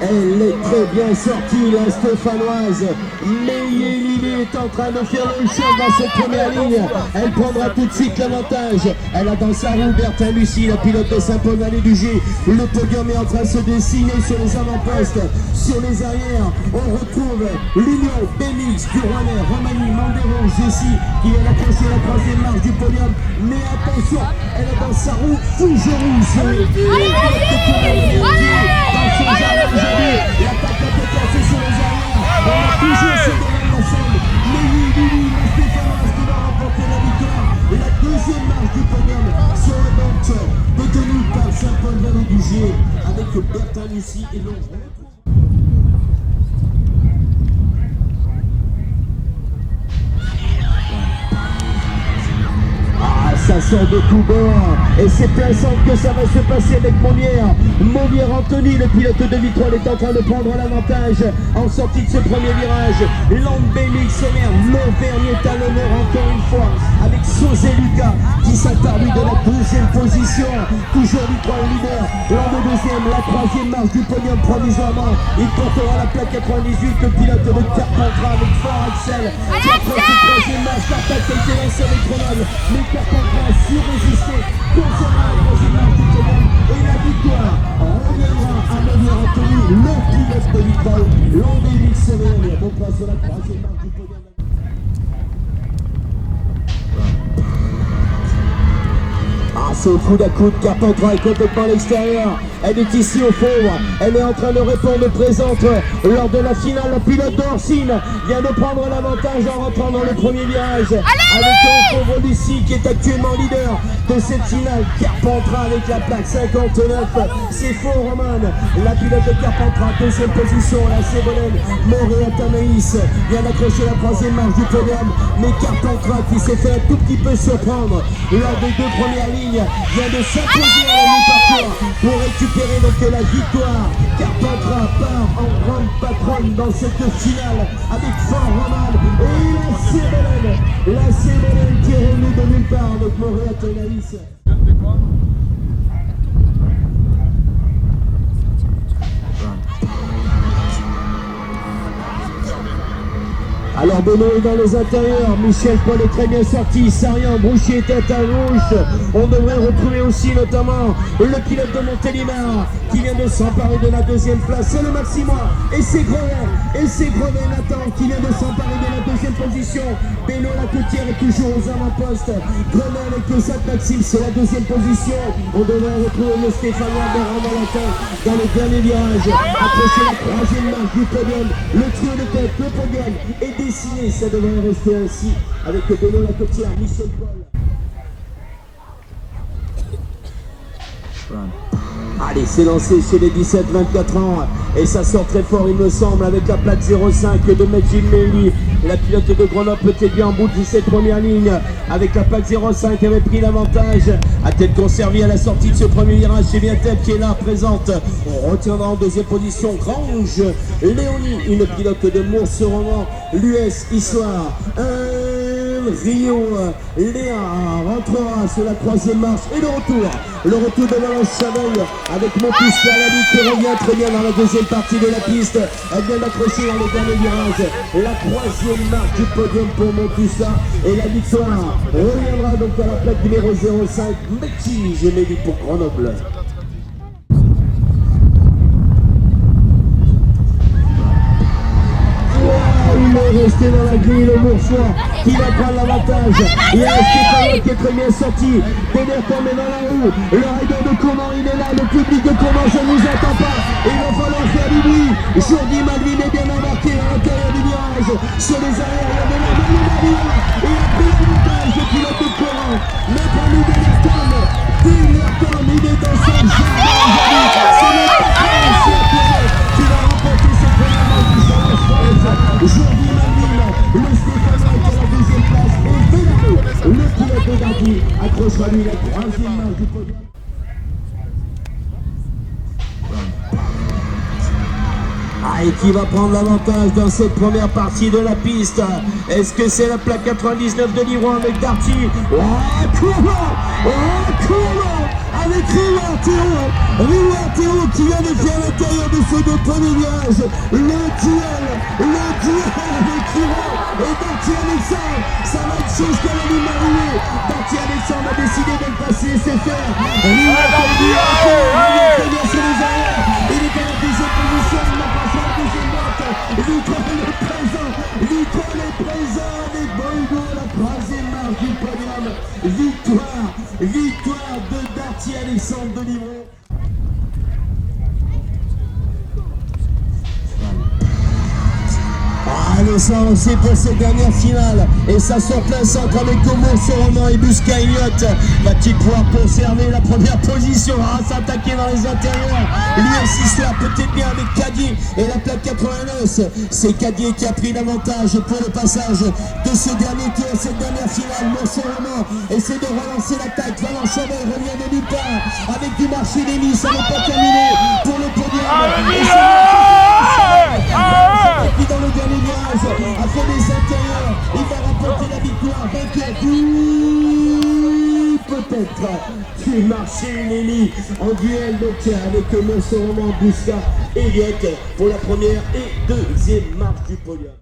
Elle est très bien sortie, la Stéphanoise. Meillet est en train de faire le choc dans cette première ligne. Elle prendra tout de suite l'avantage. Elle a dans sa roue Bertin Lucie, la pilote de Saint-Paul-Vallée du G. Le podium est en train de se dessiner sur les avant-postes. Sur les arrières, on retrouve l'Union, BMX, du Rouennais, Romani, Mandéron, Jessie, qui vient d'accrocher la troisième marche du podium. Mais attention, elle a dans sa roue Fougerous. L'attaque a été cassée sur les arrières. On a toujours ce devant de la scène. Lili, la Stéphanoise qui va remporter la victoire. La deuxième marche du podium sur le banc détenue par Saint-Paul-Vallée du G avec Bertin Lucie et l'ombre. Ça sort de tout bord et c'est plein centre que ça va se passer avec Mauvière. Mauvière Anthony, le pilote de Vitrolles, est en train de prendre l'avantage en sortie de ce premier virage. Lambélix Sommer, l'Auvergne est à l'honneur encore une fois avec Sosé Lucas qui s'empare lui de la deuxième position. Toujours Vitrolles leader. Lors de deuxième, la troisième marche du podium provisoirement. Il portera la plaque 98, le pilote de Carpentras avec Fort Axel. Qui approche cette troisième marche, l'attaque a été lancée avec Grenoble. Mais Carpentras a su résister, concernant la troisième marche du podium. Et la victoire reviendra à Mauvière Anthony, le pilote de Vitrolles. Lambélix Sommer, bon place sur la troisième marche du podium. C'est au coude à coude, Carpentras est complètement à l'extérieur. Elle est ici au fond, elle est en train de répondre présente lors de la finale. La pilote d'Orsine vient de prendre l'avantage en rentrant dans le premier virage. Avec un pauvre Lucie qui est actuellement leader de cette finale. Carpentras avec la plaque 59, c'est faux Roman. La pilote de Carpentras, deuxième position, la Cébolaine. Moréa Tanaïs vient d'accrocher la troisième marche du podium. Mais Carpentras qui s'est fait un tout petit peu surprendre lors des deux premières lignes vient de s'imposer à la mi-parcours pour récupérer donc la victoire. Carpentras part en grande patronne dans cette finale avec Fort Roman et la Cébolaine qui est revenue de nulle part avec Moréa Tanaïs. Alors Benoît est dans les intérieurs, Michel Paul est très bien sorti, Sarian, Brouchier tête à gauche. On devrait retrouver aussi notamment le pilote de Montélimar qui vient de s'emparer de la deuxième place, c'est le Maximois. Et c'est Grevet Nathan qui vient de s'emparer de la deuxième position. Benoît Lacoutière est toujours aux avant-postes. Grevet avec le sac Maxime, c'est la deuxième position. On devrait retrouver le Stéphanois Bernard Valentin dans le dernier virage. Accrocher la troisième marche du podium, le trio de tête, le podium est dessiné, ça devrait rester ainsi avec Benoît Lacoutière, Michel Paul. Allez, c'est lancé chez les 17-24 ans et ça sort très fort il me semble avec la plaque 05 de Medjim Meli. La pilote de Grenoble peut-être bien en bout de cette première ligne avec la plaque 05 avait pris l'avantage. A-t-elle conservé à la sortie de ce premier virage? C'est bien Tête qui est là présente. On retiendra en deuxième position Grange Léonie, une pilote de Mours-Roman, l'US Histoire. Rio Léa rentrera sur la troisième marche et le retour de Valence Chavel avec Montousca Lali qui revient très bien dans la deuxième partie de la piste. Elle vient d'accrocher dans le dernier virage la troisième marche du podium pour Montousca et la victoire reviendra donc à la plaque numéro 05 Metti, je l'ai dit pour Grenoble. Il est resté dans la grille, le Moursois qui va prendre l'avantage. Il y a Stéphane qui est très bien sorti. Béberton est dans la roue. Le rider de Comment il est là. Le public de Comment je ne nous entend pas. Il va falloir faire du bruit. Jordi Malvin est bien embarqué à l'intérieur du virage. Sur les arrières, il y avait la Malvin. Il a pris l'avantage de pilote de Coran. Notre ami Béberton. Il est dans son jardin. C'est le patron qui va remporter cette première marche du Challenge France. Jordi Malvin, le Stéphanois est à la deuxième place et Vélano, le pilote de Dardy, accrochera lui la troisième marche du podium. Et qui va prendre l'avantage dans cette première partie de la piste? Est-ce que c'est la plaque 99 de Livron avec Darty? Oh, comment avec Rio Artero qui vient de faire l'intérieur de ce deux premiers virages. Le duel avec Rio et Darty Alexandre. Ça va être chose qu'elle a dû m'arriver. Darty Alexandre a décidé de le passer et c'est faire. Rio Artero bien sur les arrières. Il est dans la deuxième position, il n'a pas fait la deuxième boîte. Victoire est présent avec Boigo, la troisième marche du podium. Victoire de Darty Alexandre de Livron. Le sang aussi pour cette dernière finale et ça sort plein centre avec Como, Soroman et Buscaïgnot. Va-t-il pouvoir conserver la première position? S'attaquer dans les intérieurs. Lui aussi cela peut-être bien avec Cadier et la plaque 89. C'est Cadier qui a pris l'avantage pour le passage de ce dernier tour, cette dernière finale. Soroman essaie de relancer l'attaque. Valent Chavel revient de nulle part avec du marché d'émis. Ça n'est pas terminé pour le podium. Et puis dans le dernier virage, à fond des intérieurs, il va remporter la victoire. Vainqueur peut-être du marché Némi en duel donc avec Soroman, Busca et Elliott pour la première et deuxième marche du podium.